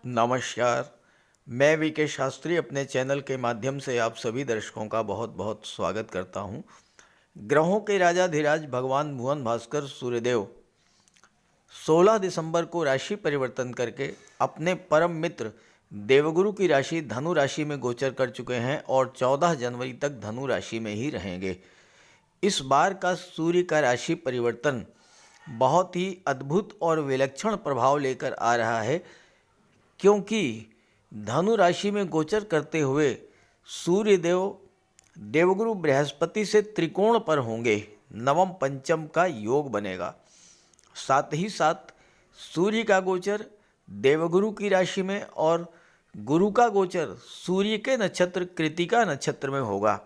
नमस्कार। मैं वीके शास्त्री अपने चैनल के माध्यम से आप सभी दर्शकों का बहुत बहुत स्वागत करता हूं। ग्रहों के राजाधिराज भगवान भुवन भास्कर सूर्यदेव 16 दिसंबर को राशि परिवर्तन करके अपने परम मित्र देवगुरु की राशि धनु राशि में गोचर कर चुके हैं और 14 जनवरी तक धनु राशि में ही रहेंगे। इस बार का सूर्य का राशि परिवर्तन बहुत ही अद्भुत और विलक्षण प्रभाव लेकर आ रहा है, क्योंकि धनु राशि में गोचर करते हुए सूर्यदेव देवगुरु बृहस्पति से त्रिकोण पर होंगे। नवम पंचम का योग बनेगा। साथ ही साथ सूर्य का गोचर देवगुरु की राशि में और गुरु का गोचर सूर्य के नक्षत्र कृतिका नक्षत्र में होगा।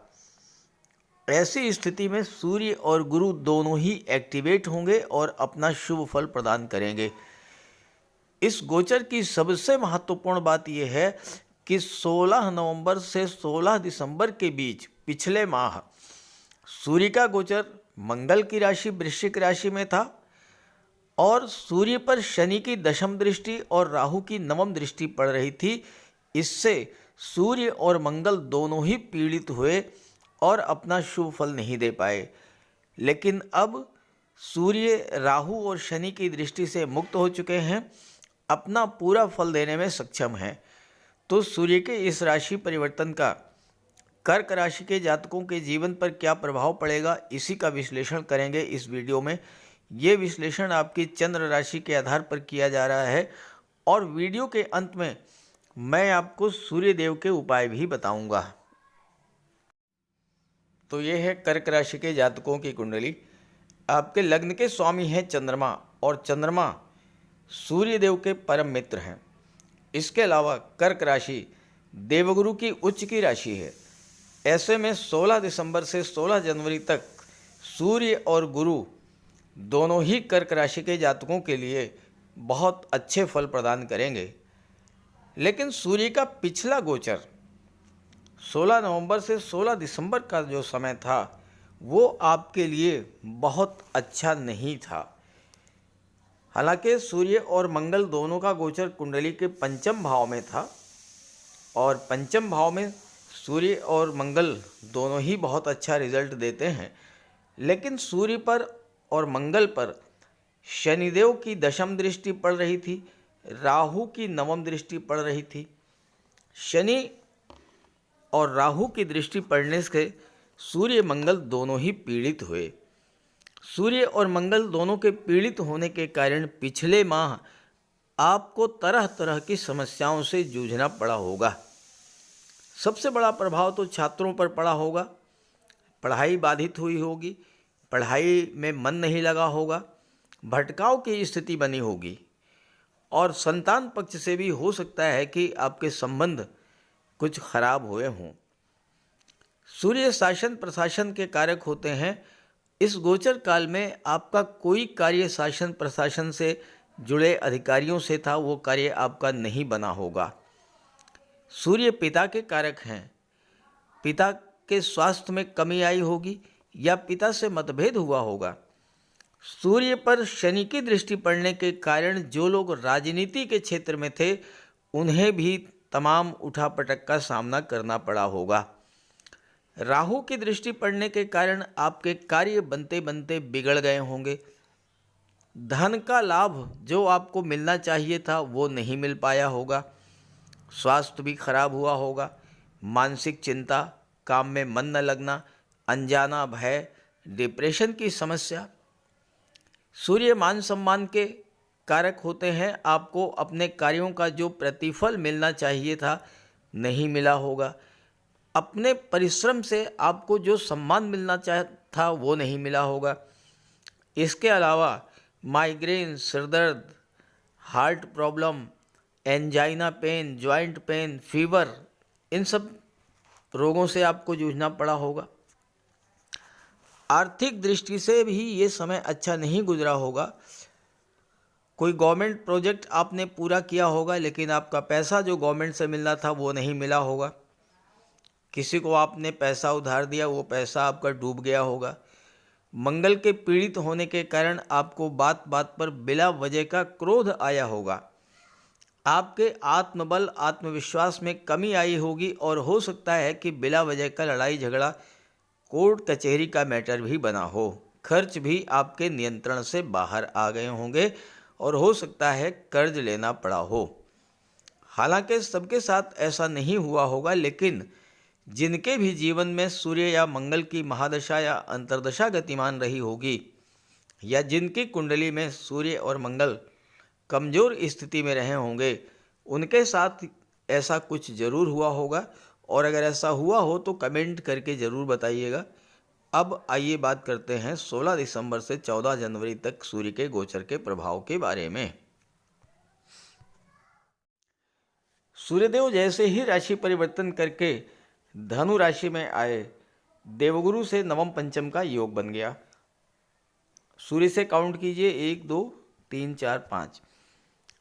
ऐसी स्थिति में सूर्य और गुरु दोनों ही एक्टिवेट होंगे और अपना शुभ फल प्रदान करेंगे। इस गोचर की सबसे महत्वपूर्ण बात यह है कि 16 नवंबर से 16 दिसंबर के बीच पिछले माह सूर्य का गोचर मंगल की राशि वृश्चिक राशि में था और सूर्य पर शनि की दशम दृष्टि और राहु की नवम दृष्टि पड़ रही थी। इससे सूर्य और मंगल दोनों ही पीड़ित हुए और अपना शुभ फल नहीं दे पाए। लेकिन अब सूर्य राहु और शनि की दृष्टि से मुक्त हो चुके हैं, अपना पूरा फल देने में सक्षम हैं। तो सूर्य के इस राशि परिवर्तन का कर्क राशि के जातकों के जीवन पर क्या प्रभाव पड़ेगा, इसी का विश्लेषण करेंगे इस वीडियो में। ये विश्लेषण आपकी चंद्र राशि के आधार पर किया जा रहा है और वीडियो के अंत में मैं आपको सूर्य देव के उपाय भी बताऊंगा। तो ये है कर्क राशि के जातकों की कुंडली। आपके लग्न के स्वामी हैं चंद्रमा और चंद्रमा सूर्य देव के परम मित्र हैं। इसके अलावा कर्क राशि देवगुरु की उच्च की राशि है। ऐसे में 16 दिसंबर से 16 जनवरी तक सूर्य और गुरु दोनों ही कर्क राशि के जातकों के लिए बहुत अच्छे फल प्रदान करेंगे। लेकिन सूर्य का पिछला गोचर 16 नवंबर से 16 दिसंबर का जो समय था वो आपके लिए बहुत अच्छा नहीं था। हालांकि सूर्य और मंगल दोनों का गोचर कुंडली के पंचम भाव में था और पंचम भाव में सूर्य और मंगल दोनों ही बहुत अच्छा रिजल्ट देते हैं। लेकिन सूर्य पर और मंगल पर शनिदेव की दशम दृष्टि पड़ रही थी, राहु की नवम दृष्टि पड़ रही थी। शनि और राहु की दृष्टि पड़ने से सूर्य मंगल दोनों ही पीड़ित हुए। सूर्य और मंगल दोनों के पीड़ित होने के कारण पिछले माह आपको तरह तरह की समस्याओं से जूझना पड़ा होगा। सबसे बड़ा प्रभाव तो छात्रों पर पड़ा होगा। पढ़ाई बाधित हुई होगी, पढ़ाई में मन नहीं लगा होगा, भटकाव की स्थिति बनी होगी और संतान पक्ष से भी हो सकता है कि आपके संबंध कुछ खराब हुए हों। सूर्य शासन प्रशासन के कारक होते हैं। इस गोचर काल में आपका कोई कार्य शासन प्रशासन से जुड़े अधिकारियों से था, वो कार्य आपका नहीं बना होगा। सूर्य पिता के कारक हैं। पिता के स्वास्थ्य में कमी आई होगी या पिता से मतभेद हुआ होगा। सूर्य पर शनि की दृष्टि पड़ने के कारण जो लोग राजनीति के क्षेत्र में थे उन्हें भी तमाम उठापटक का सामना करना पड़ा होगा। राहु की दृष्टि पड़ने के कारण आपके कार्य बनते बनते बिगड़ गए होंगे। धन का लाभ जो आपको मिलना चाहिए था वो नहीं मिल पाया होगा। स्वास्थ्य भी खराब हुआ होगा। मानसिक चिंता, काम में मन न लगना, अनजाना भय, डिप्रेशन की समस्या। सूर्य मान सम्मान के कारक होते हैं। आपको अपने कार्यों का जो प्रतिफल मिलना चाहिए था नहीं मिला होगा। अपने परिश्रम से आपको जो सम्मान मिलना था वो नहीं मिला होगा। इसके अलावा माइग्रेन, सिरदर्द, heart problem, angina pain, joint pain, fever, इन सब रोगों से आपको जूझना पड़ा होगा। आर्थिक दृष्टि से भी ये समय अच्छा नहीं गुजरा होगा। कोई गवर्नमेंट प्रोजेक्ट आपने पूरा किया होगा लेकिन आपका पैसा जो गवर्नमेंट से मिलना था वो नहीं मिला होगा। किसी को आपने पैसा उधार दिया, वो पैसा आपका डूब गया होगा। मंगल के पीड़ित होने के कारण आपको बात बात पर बिला वजह का क्रोध आया होगा। आपके आत्मबल आत्मविश्वास में कमी आई होगी और हो सकता है कि बिला वजह का लड़ाई झगड़ा कोर्ट कचहरी का मैटर भी बना हो। खर्च भी आपके नियंत्रण से बाहर आ गए होंगे और हो सकता है कर्ज लेना पड़ा हो। हालांकि सबके साथ ऐसा नहीं हुआ होगा, लेकिन जिनके भी जीवन में सूर्य या मंगल की महादशा या अंतर्दशा गतिमान रही होगी, या जिनकी कुंडली में सूर्य और मंगल कमज़ोर स्थिति में रहे होंगे, उनके साथ ऐसा कुछ ज़रूर हुआ होगा। और अगर ऐसा हुआ हो तो कमेंट करके ज़रूर बताइएगा। अब आइए बात करते हैं 16 दिसंबर से 14 जनवरी तक सूर्य के गोचर के प्रभाव के बारे में। सूर्यदेव जैसे ही राशि परिवर्तन करके धनु राशि में आए, देवगुरु से नवम पंचम का योग बन गया। सूर्य से काउंट कीजिए 1 2 3 4 5।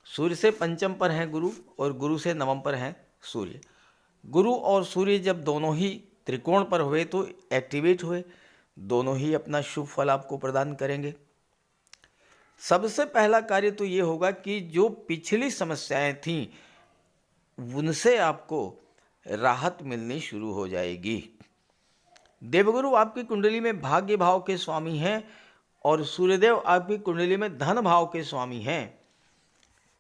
सूर्य से पंचम पर हैं गुरु और गुरु से नवम पर हैं सूर्य। गुरु और सूर्य जब दोनों ही त्रिकोण पर हुए तो एक्टिवेट हुए, दोनों ही अपना शुभ फल आपको प्रदान करेंगे। सबसे पहला कार्य तो ये होगा कि जो पिछली समस्याएं थीं उनसे आपको राहत मिलनी शुरू हो जाएगी। देवगुरु आपकी कुंडली में भाग्य भाव के स्वामी हैं और सूर्यदेव आपकी कुंडली में धन भाव के स्वामी हैं।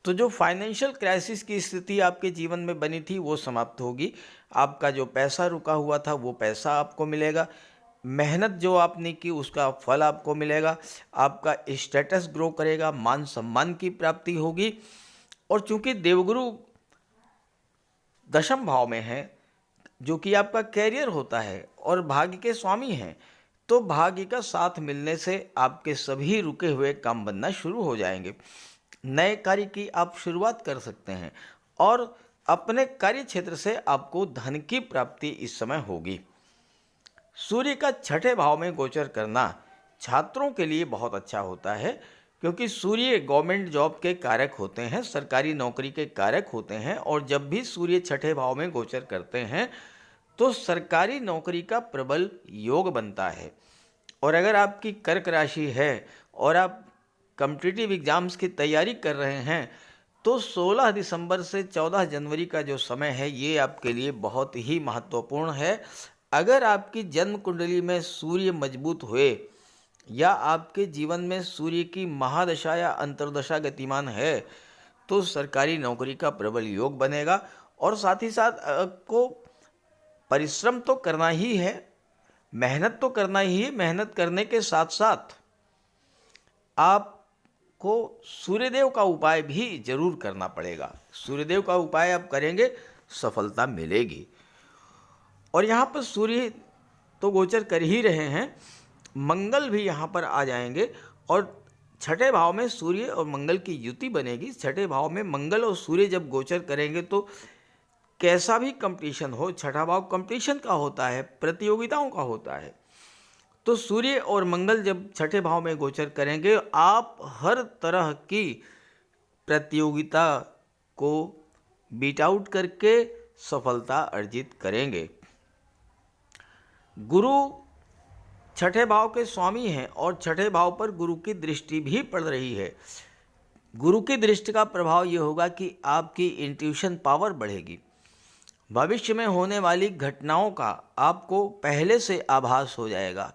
तो जो फाइनेंशियल क्राइसिस की स्थिति आपके जीवन में बनी थी वो समाप्त होगी। आपका जो पैसा रुका हुआ था वो पैसा आपको मिलेगा। मेहनत जो आपने की उसका फल आपको मिलेगा। आपका स्टेटस ग्रो करेगा, मान सम्मान की प्राप्ति होगी। और चूंकि देवगुरु दशम भाव में है जो कि आपका कैरियर होता है और भाग्य के स्वामी हैं, तो भाग्य का साथ मिलने से आपके सभी रुके हुए काम बनना शुरू हो जाएंगे। नए कार्य की आप शुरुआत कर सकते हैं और अपने कार्य क्षेत्र से आपको धन की प्राप्ति इस समय होगी। सूर्य का छठे भाव में गोचर करना छात्रों के लिए बहुत अच्छा होता है, क्योंकि सूर्य गवर्नमेंट जॉब के कारक होते हैं, सरकारी नौकरी के कारक होते हैं। और जब भी सूर्य छठे भाव में गोचर करते हैं तो सरकारी नौकरी का प्रबल योग बनता है। और अगर आपकी कर्क राशि है और आप कॉम्पिटिटिव एग्जाम्स की तैयारी कर रहे हैं तो 16 दिसंबर से 14 जनवरी का जो समय है ये आपके लिए बहुत ही महत्वपूर्ण है। अगर आपकी जन्म कुंडली में सूर्य मजबूत हुए या आपके जीवन में सूर्य की महादशा या अंतर्दशा गतिमान है तो सरकारी नौकरी का प्रबल योग बनेगा। और साथ ही साथ आपको परिश्रम तो करना ही है, मेहनत तो करना ही है। मेहनत करने के साथ साथ आपको सूर्यदेव का उपाय भी जरूर करना पड़ेगा। सूर्यदेव का उपाय आप करेंगे, सफलता मिलेगी। और यहाँ पर सूर्य तो गोचर कर ही रहे हैं, मंगल भी यहाँ पर आ जाएंगे और छठे भाव में सूर्य और मंगल की युति बनेगी। छठे भाव में मंगल और सूर्य जब गोचर करेंगे तो कैसा भी कंपटीशन हो, छठा भाव कंपटीशन का होता है, प्रतियोगिताओं का होता है। तो सूर्य और मंगल जब छठे भाव में गोचर करेंगे, आप हर तरह की प्रतियोगिता को बीट आउट करके सफलता अर्जित करेंगे। गुरु छठे भाव के स्वामी हैं और छठे भाव पर गुरु की दृष्टि भी पड़ रही है। गुरु की दृष्टि का प्रभाव ये होगा कि आपकी इंट्यूशन पावर बढ़ेगी। भविष्य में होने वाली घटनाओं का आपको पहले से आभास हो जाएगा।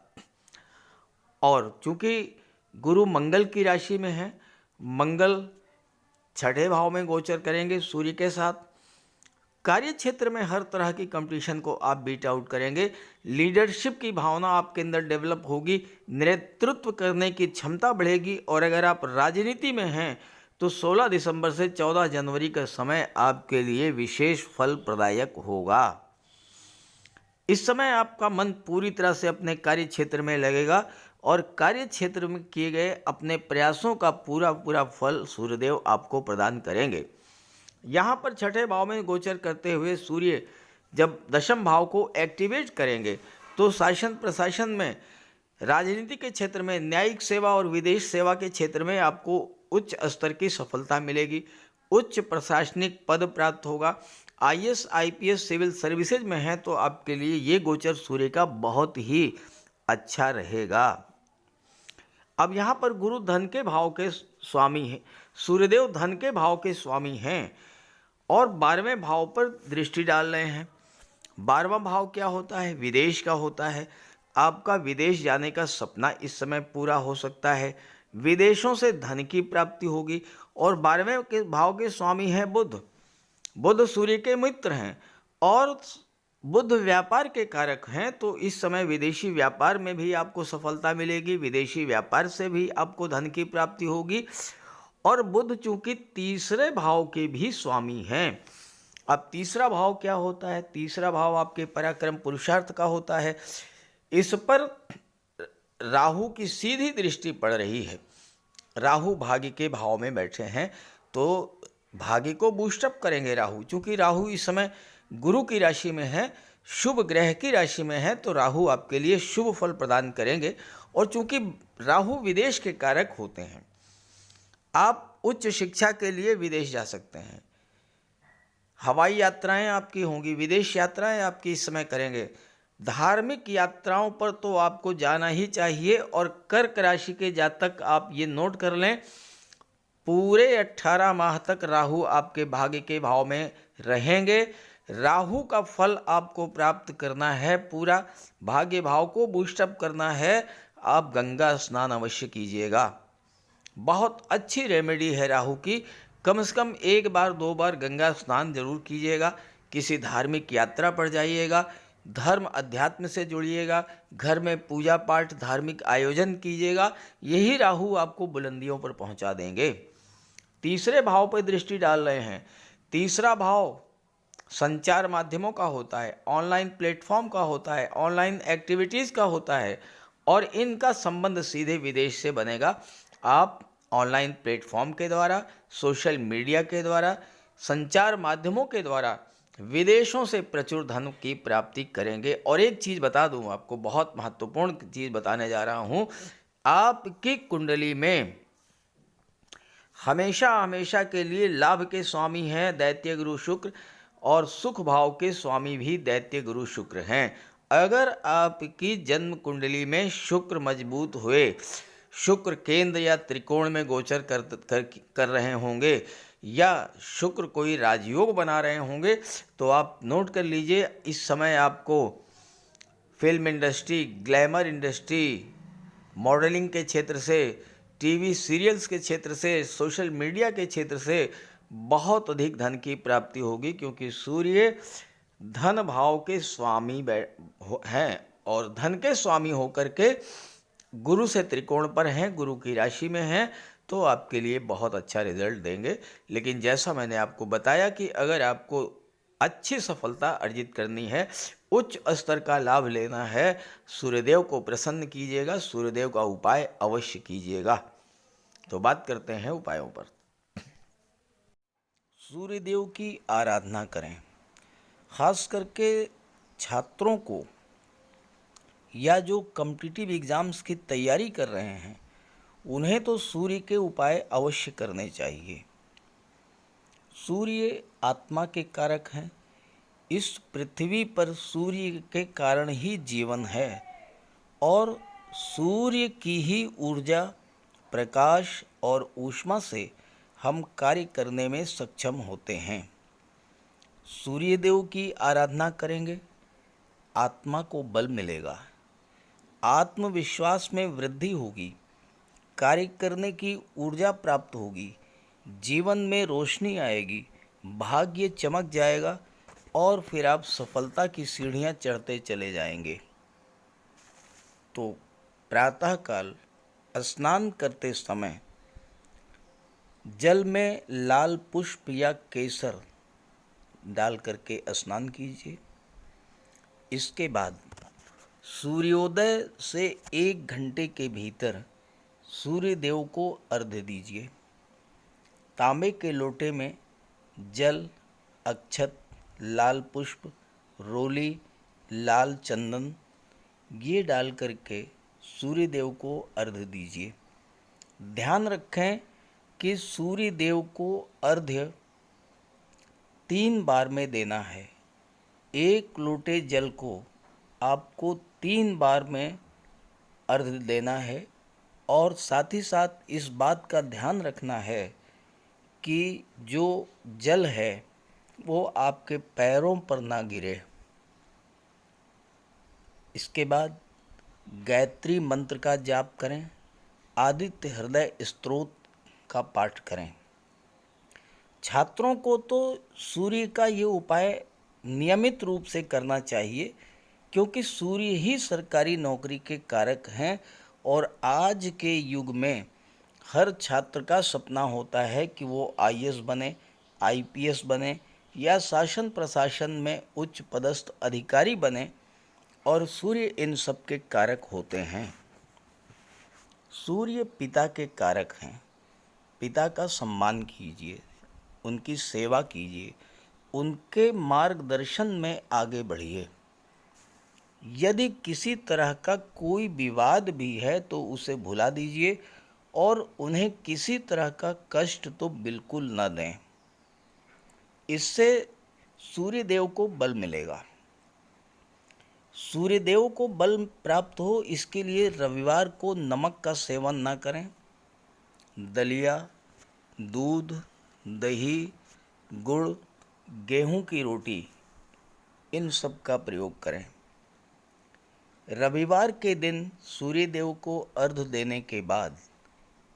और चूंकि गुरु मंगल की राशि में है, मंगल छठे भाव में गोचर करेंगे सूर्य के साथ, कार्य क्षेत्र में हर तरह की कंपटीशन को आप बीट आउट करेंगे। लीडरशिप की भावना आपके अंदर डेवलप होगी, नेतृत्व करने की क्षमता बढ़ेगी। और अगर आप राजनीति में हैं तो 16 दिसंबर से 14 जनवरी का समय आपके लिए विशेष फल प्रदायक होगा। इस समय आपका मन पूरी तरह से अपने कार्य क्षेत्र में लगेगा और कार्य क्षेत्र में किए गए अपने प्रयासों का पूरा फल सूर्यदेव आपको प्रदान करेंगे। यहाँ पर छठे भाव में गोचर करते हुए सूर्य जब दशम भाव को एक्टिवेट करेंगे तो शासन प्रशासन में, राजनीति के क्षेत्र में, न्यायिक सेवा और विदेश सेवा के क्षेत्र में आपको उच्च स्तर की सफलता मिलेगी। उच्च प्रशासनिक पद प्राप्त होगा। आईएएस आईपीएस सिविल सर्विसेज में है तो आपके लिए ये गोचर सूर्य का बहुत ही अच्छा रहेगा। अब यहाँ पर गुरु धन के भाव के स्वामी हैं, सूर्यदेव धन के भाव के स्वामी हैं। और 12वें भाव पर दृष्टि डाल रहे हैं। 12वां भाव क्या होता है? विदेश का होता है। आपका विदेश जाने का सपना इस समय पूरा हो सकता है। विदेशों से धन की प्राप्ति होगी। और 12वें के भाव के स्वामी हैं बुध। बुध सूर्य के मित्र हैं और बुध व्यापार के कारक हैं, तो इस समय विदेशी व्यापार में भी आपको सफलता मिलेगी। विदेशी व्यापार से भी आपको धन की प्राप्ति होगी। और बुध चूंकि तीसरे भाव के भी स्वामी हैं। अब तीसरा भाव क्या होता है? तीसरा भाव आपके पराक्रम पुरुषार्थ का होता है। इस पर राहु की सीधी दृष्टि पड़ रही है। राहु भाग्य के भाव में बैठे हैं, तो भाग्य को बूस्टअप करेंगे राहु। चूंकि राहु इस समय गुरु की राशि में है, शुभ ग्रह की राशि में है, तो राहु आपके लिए शुभ फल प्रदान करेंगे। और चूंकि राहु विदेश के कारक होते हैं, आप उच्च शिक्षा के लिए विदेश जा सकते हैं। हवाई यात्राएं आपकी होंगी, विदेश यात्राएं आपकी इस समय करेंगे। धार्मिक यात्राओं पर तो आपको जाना ही चाहिए। और कर्क राशि के जातक आप ये नोट कर लें, पूरे 18 माह तक राहु आपके भाग्य के भाव में रहेंगे। राहु का फल आपको प्राप्त करना है, पूरा भाग्य भाव को बूस्टअप करना है। आप गंगा स्नान अवश्य कीजिएगा। बहुत अच्छी रेमेडी है राहु की। कम से कम 1 बार 2 बार गंगा स्नान जरूर कीजिएगा। किसी धार्मिक यात्रा पर जाइएगा, धर्म अध्यात्म से जुड़िएगा, घर में पूजा पाठ धार्मिक आयोजन कीजिएगा। यही राहु आपको बुलंदियों पर पहुंचा देंगे। तीसरे भाव पर दृष्टि डाल रहे हैं। तीसरा भाव संचार माध्यमों का होता है, ऑनलाइन प्लेटफॉर्म का होता है, ऑनलाइन एक्टिविटीज़ का होता है। और इनका संबंध सीधे विदेश से बनेगा। आप ऑनलाइन प्लेटफॉर्म के द्वारा, सोशल मीडिया के द्वारा, संचार माध्यमों के द्वारा विदेशों से प्रचुर धन की प्राप्ति करेंगे। और एक चीज़ बता दूं आपको, बहुत महत्वपूर्ण चीज़ बताने जा रहा हूं। आपकी कुंडली में हमेशा हमेशा के लिए लाभ के स्वामी हैं दैत्य गुरु शुक्र, और सुख भाव के स्वामी भी दैत्य गुरु शुक्र हैं। अगर आपकी जन्म कुंडली में शुक्र मजबूत हुए, शुक्र केंद्र या त्रिकोण में गोचर कर रहे होंगे, या शुक्र कोई राजयोग बना रहे होंगे, तो आप नोट कर लीजिए, इस समय आपको film industry, glamour industry, modelling के क्षेत्र से, टीवी सीरियल्स के क्षेत्र से, सोशल मीडिया के क्षेत्र से बहुत अधिक धन की प्राप्ति होगी। क्योंकि सूर्य धन भाव के स्वामी हैं और धन के स्वामी होकर के गुरु से त्रिकोण पर हैं, गुरु की राशि में हैं, तो आपके लिए बहुत अच्छा रिजल्ट देंगे। लेकिन जैसा मैंने आपको बताया कि अगर आपको अच्छी सफलता अर्जित करनी है, उच्च स्तर का लाभ लेना है, सूर्यदेव को प्रसन्न कीजिएगा, सूर्यदेव का उपाय अवश्य कीजिएगा। तो बात करते हैं उपायों पर। सूर्यदेव की आराधना करें। खास करके छात्रों को या जो कॉम्पिटिटिव एग्ज़ाम्स की तैयारी कर रहे हैं, उन्हें तो सूर्य के उपाय अवश्य करने चाहिए। सूर्य आत्मा के कारक हैं। इस पृथ्वी पर सूर्य के कारण ही जीवन है और सूर्य की ही ऊर्जा, प्रकाश और ऊष्मा से हम कार्य करने में सक्षम होते हैं। सूर्यदेव की आराधना करेंगे, आत्मा को बल मिलेगा, आत्मविश्वास में वृद्धि होगी, कार्य करने की ऊर्जा प्राप्त होगी, जीवन में रोशनी आएगी, भाग्य चमक जाएगा और फिर आप सफलता की सीढ़ियां चढ़ते चले जाएंगे। तो प्रातःकाल स्नान करते समय जल में लाल पुष्प या केसर डाल करके स्नान कीजिए। इसके बाद सूर्योदय से 1 घंटे के भीतर सूर्य देव को अर्घ्य दीजिए। तांबे के लोटे में जल, अक्षत, लाल पुष्प, रोली, लाल चंदन ये डाल करके सूर्य देव को अर्घ्य दीजिए। ध्यान रखें कि सूर्य देव को अर्घ्य 3 बार में देना है। 1 लोटे जल को आपको 3 बार में अर्घ्य देना है। और साथ ही साथ इस बात का ध्यान रखना है कि जो जल है वो आपके पैरों पर ना गिरे। इसके बाद गायत्री मंत्र का जाप करें, आदित्य हृदय स्तोत्र का पाठ करें। छात्रों को तो सूर्य का ये उपाय नियमित रूप से करना चाहिए, क्योंकि सूर्य ही सरकारी नौकरी के कारक हैं और आज के युग में हर छात्र का सपना होता है कि वो आईएएस बने, आईपीएस बने या शासन प्रशासन में उच्च पदस्थ अधिकारी बने, और सूर्य इन सब के कारक होते हैं। सूर्य पिता के कारक हैं। पिता का सम्मान कीजिए, उनकी सेवा कीजिए, उनके मार्गदर्शन में आगे बढ़िए। यदि किसी तरह का कोई विवाद भी है तो उसे भुला दीजिए और उन्हें किसी तरह का कष्ट तो बिल्कुल न दें। इससे सूर्यदेव को बल मिलेगा। सूर्यदेव को बल प्राप्त हो, इसके लिए रविवार को नमक का सेवन न करें। दलिया, दूध, दही, गुड़, गेहूं की रोटी, इन सब का प्रयोग करें। रविवार के दिन सूर्यदेव को अर्घ्य देने के बाद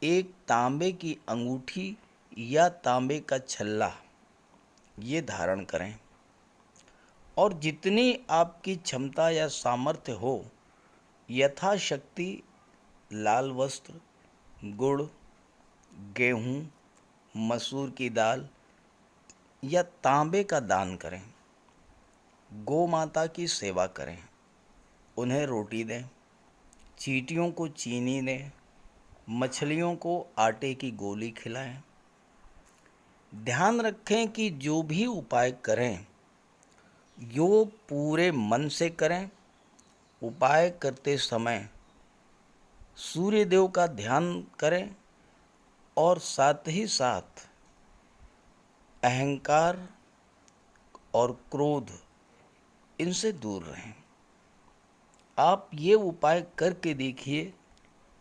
एक तांबे की अंगूठी या तांबे का छल्ला ये धारण करें और जितनी आपकी क्षमता या सामर्थ्य हो यथाशक्ति लाल वस्त्र, गुड़, गेहूं, मसूर की दाल या तांबे का दान करें। गौ माता की सेवा करें, उन्हें रोटी दें, चींटियों को चीनी दें, मछलियों को आटे की गोली खिलाएं। ध्यान रखें कि जो भी उपाय करें यो पूरे मन से करें। उपाय करते समय सूर्यदेव का ध्यान करें और साथ ही साथ अहंकार और क्रोध इनसे दूर रहें। आप ये उपाय करके देखिए,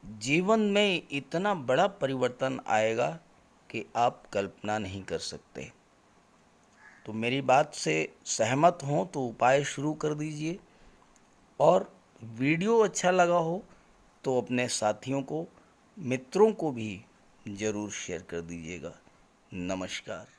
जीवन में इतना बड़ा परिवर्तन आएगा कि आप कल्पना नहीं कर सकते। तो मेरी बात से सहमत हों तो उपाय शुरू कर दीजिए, और वीडियो अच्छा लगा हो तो अपने साथियों को, मित्रों को भी ज़रूर शेयर कर दीजिएगा। नमस्कार।